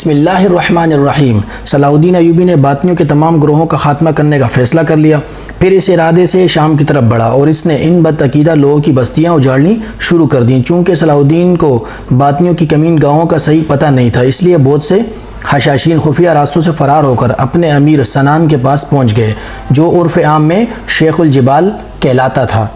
بسم اللہ الرحمن الرحیم۔ صلاح الدین ایوبی نے باطنیوں کے تمام گروہوں کا خاتمہ کرنے کا فیصلہ کر لیا، پھر اس ارادے سے شام کی طرف بڑھا اور اس نے ان بدعقیدہ لوگوں کی بستیاں اجاڑنی شروع کر دیں۔ چونکہ صلاح الدین کو باطنیوں کی کمین گاہوں کا صحیح پتہ نہیں تھا، اس لیے بہت سے حشاشین خفیہ راستوں سے فرار ہو کر اپنے امیر سنان کے پاس پہنچ گئے، جو عرف عام میں شیخ الجبال کہلاتا تھا۔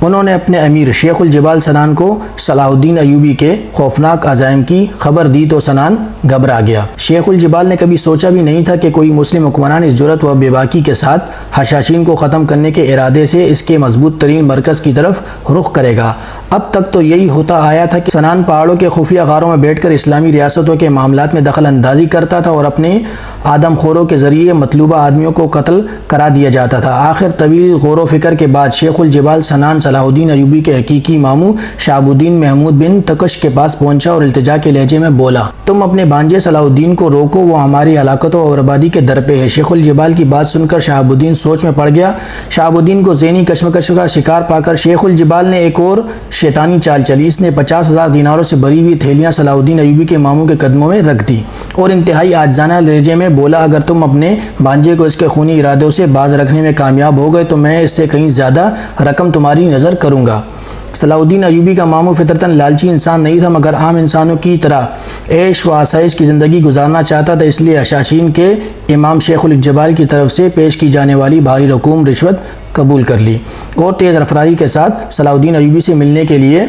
انہوں نے اپنے امیر شیخ الجبال سنان کو صلاح الدین ایوبی کے خوفناک عزائم کی خبر دی تو سنان گھبرا گیا۔ شیخ الجبال نے کبھی سوچا بھی نہیں تھا کہ کوئی مسلم حکمران اس جرأت و بے باکی کے ساتھ حشاشین کو ختم کرنے کے ارادے سے اس کے مضبوط ترین مرکز کی طرف رخ کرے گا۔ اب تک تو یہی ہوتا آیا تھا کہ سنان پہاڑوں کے خفیہ غاروں میں بیٹھ کر اسلامی ریاستوں کے معاملات میں دخل اندازی کرتا تھا اور اپنے آدم خوروں کے ذریعے مطلوبہ آدمیوں کو قتل کرا دیا جاتا تھا۔ آخر طویل غور و فکر کے بعد شیخ الجبال سنان صلاح الدین ایوبی کے حقیقی ماموں شہاب الدین محمود بن تکش کے پاس پہنچا اور التجا کے لہجے میں بولا، تم اپنے بانجے صلاح الدین کو روکو، وہ ہماری ہلاکت و بربادی کے در پہ ہے۔ شیخ الجبال کی بات سن کر شہاب الدین سوچ میں پڑ گیا۔ شہاب الدین کو ذہنی کشمکش کا شکار پا کر شیخ الجبال نے ایک اور شیطانی چال چلی۔ اس نے 50,000 دیناروں سے بھری ہوئی تھیلیاں صلاح الدین ایوبی کے ماموں کے قدموں میں رکھ دی اور انتہائی عاجزانہ لہجے میں بولا، اگر تم اپنے بانجے کو اس کے خونی ارادوں سے باز رکھنے میں کامیاب ہو گئے تو میں اس سے کہیں زیادہ رقم تمہاری نظر کروں گا۔ صلاح الدین ایوبی کا ماموں فطرتاً لالچی انسان نہیں تھا، مگر عام انسانوں کی طرح عیش و آسائش کی زندگی گزارنا چاہتا تھا۔ اس لیے حشاشین کے امام شیخ الجبال کی طرف سے پیش کی جانے والی بھاری رقوم رشوت قبول کر لی اور تیز رفتاری کے ساتھ صلاح الدین ایوبی سے ملنے کے لیے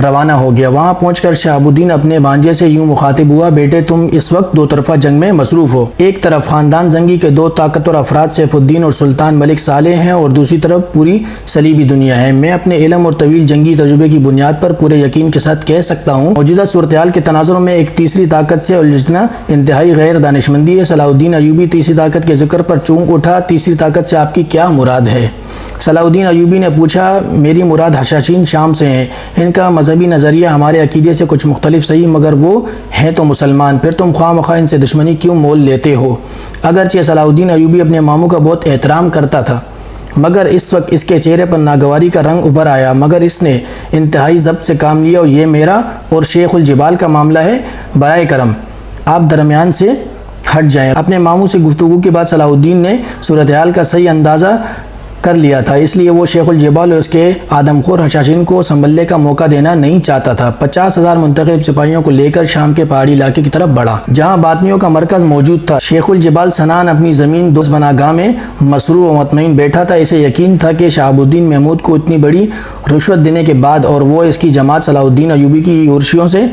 روانہ ہو گیا۔ وہاں پہنچ کر شہاب الدین اپنے بانجے سے یوں مخاطب ہوا، بیٹے تم اس وقت دو طرفہ جنگ میں مصروف ہو۔ ایک طرف خاندان زنگی کے دو طاقتور افراد سیف الدین اور سلطان ملک صالح ہیں اور دوسری طرف پوری صلیبی دنیا ہے۔ میں اپنے علم اور طویل جنگی تجربے کی بنیاد پر پورے یقین کے ساتھ کہہ سکتا ہوں موجودہ صورتحال کے تناظر میں ایک تیسری طاقت سے الجھنا انتہائی غیر دانشمندی ہے۔ صلاح الدین ایوبی تیسری طاقت کے ذکر پر چونک اٹھا، تیسری طاقت سے آپ کی کیا مراد ہے؟ صلاح الدین ایوبی نے پوچھا، میری مراد حشاشین شام سے ہیں، ان کا مذہبی نظریہ ہمارے عقیدے سے کچھ مختلف صحیح، مگر وہ ہیں تو مسلمان، پھر تم خواہ مخواہ ان سے دشمنی کیوں مول لیتے ہو؟ اگرچہ صلاح الدین ایوبی اپنے ماموں کا بہت احترام کرتا تھا، مگر اس وقت اس کے چہرے پر ناگواری کا رنگ ابھر آیا، مگر اس نے انتہائی ضبط سے کام لیا اور یہ میرا اور شیخ الجبال کا معاملہ ہے، برائے کرم آپ درمیان سے ہٹ جائیں۔ اپنے ماموں سے گفتگو کے بعد صلاح الدین نے صورتحال کا صحیح اندازہ کر لیا تھا، اس لیے وہ شیخ الجبال اور اس کے آدم خور حشاشین کو سنبھلنے کا موقع دینا نہیں چاہتا تھا۔ 50,000 منتخب سپاہیوں کو لے کر شام کے پہاڑی علاقے کی طرف بڑھا، جہاں باطنیوں کا مرکز موجود تھا۔ شیخ الجبال سنان اپنی زمین دوست بنا گاہ میں مسرور و مطمئن بیٹھا تھا۔ اسے یقین تھا کہ شہاب الدین محمود کو اتنی بڑی رشوت دینے کے بعد اور وہ اس کی جماعت صلاح الدین ایوبی کی یورشیوں سے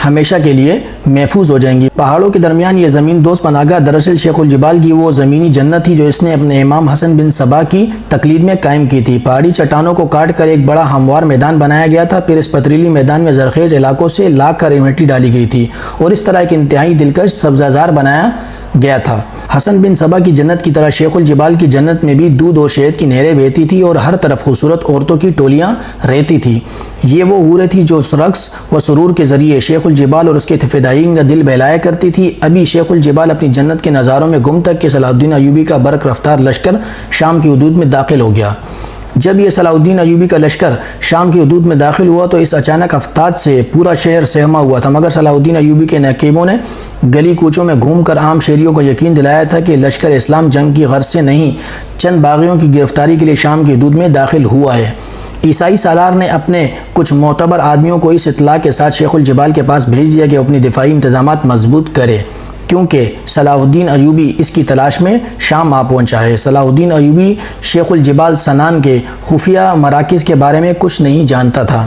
ہمیشہ کے لیے محفوظ ہو جائیں گی۔ پہاڑوں کے درمیان یہ زمین دوست پناہگاہ دراصل شیخ الجبال کی وہ زمینی جنت تھی جو اس نے اپنے امام حسن بن صبا کی تقلید میں قائم کی تھی۔ پہاڑی چٹانوں کو کاٹ کر ایک بڑا ہموار میدان بنایا گیا تھا، پھر اس پتریلی میدان میں زرخیز علاقوں سے لا کر مٹی ڈالی گئی تھی اور اس طرح ایک انتہائی دلکش سبزہ زار بنایا گیا تھا۔ حسن بن صبا کی جنت کی طرح شیخ الجبال کی جنت میں بھی دودھ اور شہد کی نہریں بہتی تھی اور ہر طرف خوبصورت عورتوں کی ٹولیاں رہتی تھی۔ یہ وہ حوریں تھیں جو رقص و سرور کے ذریعے شیخ الجبال اور اس کے فدائین کا دل بہلایا کرتی تھی۔ ابھی شیخ الجبال اپنی جنت کے نظاروں میں گم تک کہ صلاح الدین ایوبی کا برق رفتار لشکر شام کی حدود میں داخل ہو گیا۔ جب یہ صلاح الدین ایوبی کا لشکر شام کی حدود میں داخل ہوا تو اس اچانک افتاد سے پورا شہر سہما ہوا تھا، مگر صلاح الدین ایوبی کے نقیبوں نے گلی کوچوں میں گھوم کر عام شہریوں کو یقین دلایا تھا کہ لشکر اسلام جنگ کی غرض سے نہیں، چند باغیوں کی گرفتاری کے لیے شام کی حدود میں داخل ہوا ہے۔ عیسائی سالار نے اپنے کچھ معتبر آدمیوں کو اس اطلاع کے ساتھ شیخ الجبال کے پاس بھیج دیا کہ اپنی دفاعی انتظامات مضبوط کرے، کیونکہ صلاح الدین ایوبی اس کی تلاش میں شام آ پہنچا ہے۔ صلاح الدین ایوبی شیخ الجبال سنان کے خفیہ مراکز کے بارے میں کچھ نہیں جانتا تھا،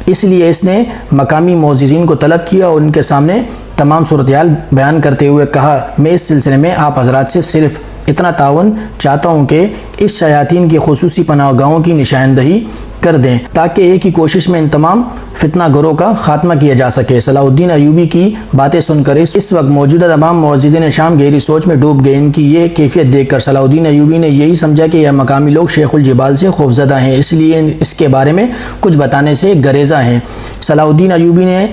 اس لیے اس نے مقامی معززین کو طلب کیا اور ان کے سامنے تمام صورتحال بیان کرتے ہوئے کہا، میں اس سلسلے میں آپ حضرات سے صرف اتنا تعاون چاہتا ہوں کہ اس شیاطین کی خصوصی پناہ گاہوں کی نشاندہی کر دیں تاکہ ایک ہی کوشش میں ان تمام فتنہ گروہ کا خاتمہ کیا جا سکے۔ صلاح الدین ایوبی کی باتیں سن کر اس وقت موجودہ تمام معززین شام گہری سوچ میں ڈوب گئے۔ ان کی یہ کیفیت دیکھ کر صلاح الدین ایوبی نے یہی سمجھا کہ یہ مقامی لوگ شیخ الجبال سے خوفزدہ ہیں، اس لیے اس کے بارے میں کچھ بتانے سے گریزاں ہیں۔ صلاح الدین ایوبی نے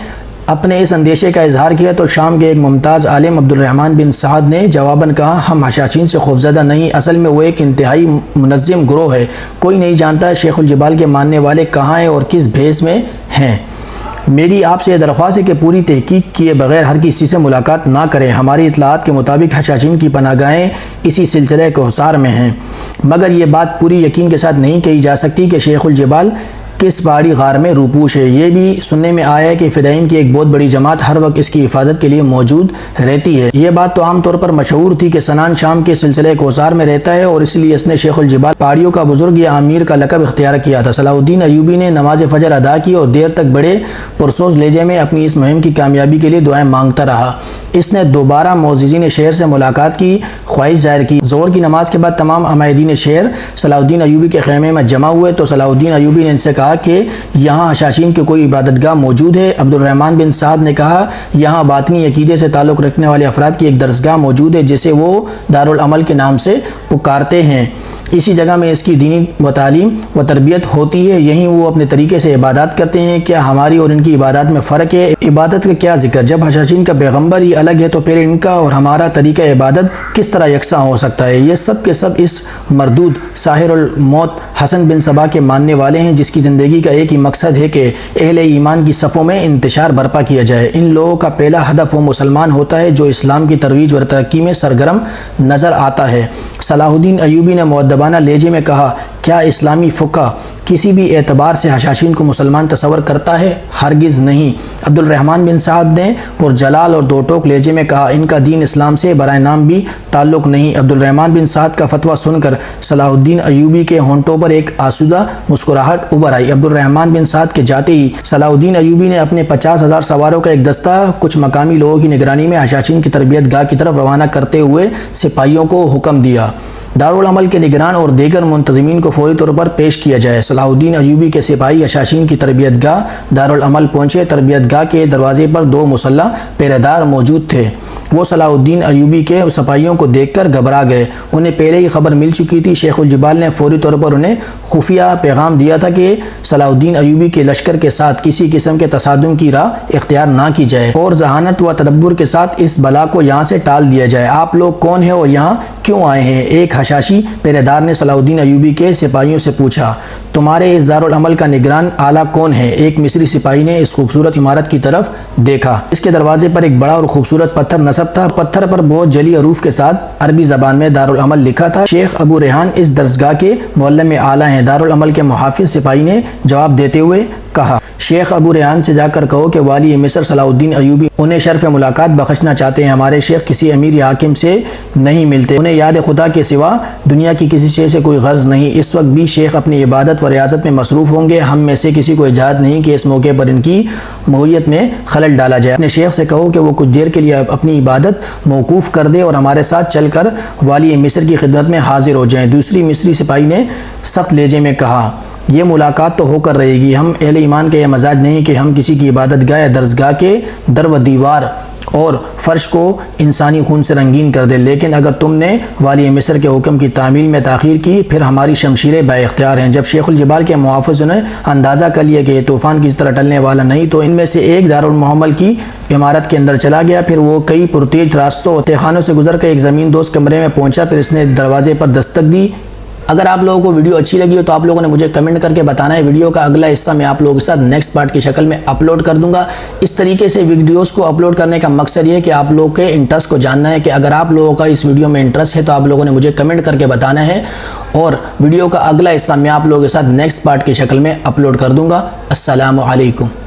اپنے اس اندیشے کا اظہار کیا تو شام کے ایک ممتاز عالم عبد الرحمن بن سعد نے جواباً کہا، ہم حشاشین سے خوفزدہ نہیں، اصل میں وہ ایک انتہائی منظم گروہ ہے، کوئی نہیں جانتا شیخ الجبال کے ماننے والے کہاں ہیں اور کس بھیس میں ہیں۔ میری آپ سے یہ درخواست ہے کہ پوری تحقیق کیے بغیر ہر کسی سے ملاقات نہ کریں۔ ہماری اطلاعات کے مطابق حشاشین کی پناہ گاہیں اسی سلسلے کو حصار میں ہیں، مگر یہ بات پوری یقین کے ساتھ نہیں کہی جا سکتی کہ شیخ الجبال کس پہاڑی غار میں روپوش ہے۔ یہ بھی سننے میں آیا ہے کہ فدائین کی ایک بہت بڑی جماعت ہر وقت اس کی حفاظت کے لیے موجود رہتی ہے۔ یہ بات تو عام طور پر مشہور تھی کہ سنان شام کے سلسلے کوثار میں رہتا ہے اور اس لیے اس نے شیخ الجبال پہاڑیوں کا بزرگ یا امیر کا لقب اختیار کیا تھا۔ صلاح الدین ایوبی نے نماز فجر ادا کی اور دیر تک بڑے پرسوز لہجے میں اپنی اس مہم کی کامیابی کے لیے دعائیں مانگتا رہا۔ اس نے دوبارہ معززین شہر سے ملاقات کی خواہش ظاہر کی۔ ظہر کی نماز کے بعد تمام عمائدین شہر صلاح الدین ایوبی کے خیمے میں جمع ہوئے تو صلاح الدین ایوبی نے ان سے کہا کہ یہاں حشاشین کی کوئی عبادت گاہ موجود ہے؟ عبد الرحمن بن سعد نے کہا یہاں باطنی عقیدے سے تعلق رکھنے والے افراد کی ایک درسگاہ موجود ہے جسے وہ دارالعمل کے نام سے پکارتے ہیں۔ اسی جگہ میں اس کی دینی و تعلیم و تربیت ہوتی ہے، یہیں وہ اپنے طریقے سے عبادات کرتے ہیں۔ کیا ہماری اور ان کی عبادات میں فرق ہے؟ عبادت کا کیا ذکر؟ جب حشاشین کا پیغمبر ہی الگ ہے تو پھر ان کا اور ہمارا طریقہ عبادت کس طرح یکساں ہو سکتا ہے؟ یہ سب کے سب اس مردود ساحر الموت حسن بن صبا کے ماننے والے ہیں، جس کی زندگی کا ایک ہی مقصد ہے کہ اہل ایمان کی صفوں میں انتشار برپا کیا جائے۔ ان لوگوں کا پہلا ہدف وہ مسلمان ہوتا ہے جو اسلام کی ترویج و ترقی میں سرگرم نظر آتا ہے۔ صلاح الدین ایوبی نے مؤدبانہ لہجے میں کہا کیا اسلامی فقہ کسی بھی اعتبار سے حشاشین کو مسلمان تصور کرتا ہے؟ ہرگز نہیں۔ عبد الرحمن بن سعد نے پرجلال اور دو ٹوک لہجے میں کہا ان کا دین اسلام سے برائے نام بھی تعلق نہیں۔ عبد الرحمن بن سعد کا فتویٰ سن کر صلاح الدین ایوبی کے ہونٹوں پر ایک آسودہ مسکراہٹ ابھر آئی۔ عبد الرحمن بن سعد کے جاتے ہی صلاح الدین ایوبی نے اپنے 50,000 سواروں کا ایک دستہ کچھ مقامی لوگوں کی نگرانی میں حشاشین کی تربیت گاہ کی طرف روانہ کرتے ہوئے سپاہیوں کو حکم دیا دارالعمل کے نگران اور دیگر منتظمین کو فوری طور پر پیش کیا جائے۔ صلاح الدین ایوبی کے سپاہی حشاشین کی تربیت گاہ دارالعمل پہنچے۔ تربیت گاہ کے دروازے پر 2 مسلح پہرے دار موجود تھے۔ وہ صلاح الدین ایوبی کے سپاہیوں کو دیکھ کر گھبرا گئے۔ انہیں پہلے ہی خبر مل چکی تھی۔ شیخ الجبال نے فوری طور پر انہیں خفیہ پیغام دیا تھا کہ صلاح الدین ایوبی کے لشکر کے ساتھ کسی قسم کے تصادم کی راہ اختیار نہ کی جائے اور ذہانت و تدبر کے ساتھ اس بلا کو یہاں سے ٹال دیا جائے۔ آپ لوگ کون ہیں اور یہاں کیوں آئے ہیں؟ ایک حشاشی پہرے دار نے صلاح الدین ایوبی کے سپاہیوں سے پوچھا۔ تمہارے اس دارالعمل کا نگران آلہ کون ہے؟ ایک مصری سپاہی نے اس خوبصورت عمارت کی طرف دیکھا۔ اس کے دروازے پر ایک بڑا اور خوبصورت پتھر نصب تھا۔ پتھر پر بہت جلی حروف کے ساتھ عربی زبان میں دارالعمل لکھا تھا۔ شیخ ابو ریحان اس درسگاہ کے معلم اعلیٰ ہیں۔ دارالعمل کے محافظ سپاہی نے جواب دیتے ہوئے کہا شیخ ابو ریحان سے جا کر کہو کہ والی مصر صلاح الدین ایوبی انہیں شرف ملاقات بخشنا چاہتے ہیں۔ ہمارے شیخ کسی امیر یا حاکم سے نہیں ملتے، انہیں یاد خدا کے سوا دنیا کی کسی شے سے کوئی غرض نہیں۔ اس وقت بھی شیخ اپنی عبادت و ریاضت میں مصروف ہوں گے۔ ہم میں سے کسی کو اجازت نہیں کہ اس موقع پر ان کی مہویت میں خلل ڈالا جائے۔ اپنے شیخ سے کہو کہ وہ کچھ دیر کے لیے اپنی عبادت موقوف کر دے اور ہمارے ساتھ چل کر والی مصر کی خدمت میں حاضر ہو جائیں۔ دوسری مصری سپاہی نے سخت لہجے میں کہا یہ ملاقات تو ہو کر رہے گی، ہم اہل ایمان کے یہ مزاج نہیں کہ ہم کسی کی عبادت گاہ یا درسگاہ کے در و دیوار اور فرش کو انسانی خون سے رنگین کر دے، لیکن اگر تم نے والی مصر کے حکم کی تعمیل میں تاخیر کی پھر ہماری شمشیریں با اختیار ہیں۔ جب شیخ الجبال کے محافظ نے اندازہ کر لیا کہ یہ طوفان کی طرح ٹلنے والا نہیں تو ان میں سے ایک دارالمحمل کی عمارت کے اندر چلا گیا۔ پھر وہ کئی پرتیج راستوں اور تہخانوں سے گزر کر ایک زمین دوز کمرے میں پہنچا۔ پھر اس نے دروازے پر دستک دی۔ اگر آپ لوگوں کو ویڈیو اچھی لگی ہو تو آپ لوگوں نے مجھے کمنٹ کر کے بتانا ہے۔ ویڈیو کا اگلا حصہ میں آپ لوگوں کے ساتھ نیکسٹ پارٹ کی شکل میں اپلوڈ کر دوں گا۔ اس طریقے سے ویڈیوز کو اپلوڈ کرنے کا مقصد یہ ہے کہ آپ لوگوں کے انٹرسٹ کو جاننا ہے کہ اگر آپ لوگوں کا اس ویڈیو میں انٹرسٹ ہے تو آپ لوگوں نے مجھے کمنٹ کر کے بتانا ہے اور ویڈیو کا اگلا حصہ میں آپ لوگوں کے ساتھ نیکسٹ پارٹ کی شکل میں اپلوڈ کر دوں گا۔ السلام علیکم۔